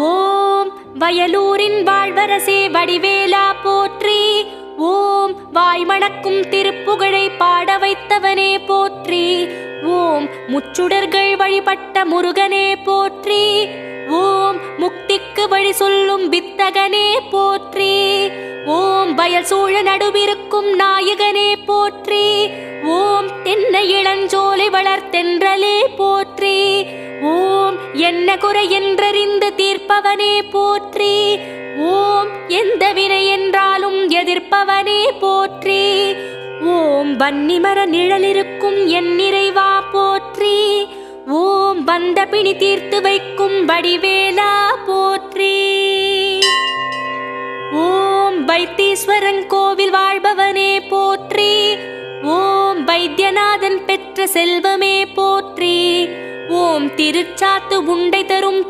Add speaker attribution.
Speaker 1: ஓம் வயலூரின் வாழ்வரசே வடிவேலா போற்றி. ஓம் வாய்மணக்கும் திருப்புகழை பாட வைத்தவனே போற்றி. ஓம் முச்சுடர்கள் வழிபட்ட முருகனே போற்றி. ஓம் முக்திக்கு வழி சொல்லும் வித்தகனே போற்றி. ஓம் வயல் சூழ நடுவிருக்கும் நாயகனே போற்றி. ஓம் தென்னை இளஞ்சோலை வளர்த்தென்றலே போற்றி. ஓம் என்ன குறை என்றறிந்து தீர்ப்பவனே போற்றி. ஓம் எந்த வினை என்றாலும் எதிர்ப்பவனே போற்றி. ஓம் வன்னிமர நிழலிருக்கும் என் நிறைவா போற்றி. ஓம் வந்த பிணி தீர்த்து வைக்கும் வடிவேலா போற்றி. ஓம் வைத்தீஸ்வரன் கோவில் வாழ்பவனே போற்றி. ஓம் வைத்தியநாதன் பெற்ற செல்வமே போற்றி. ஓம் திருச்சாத்து உண்டை தரும்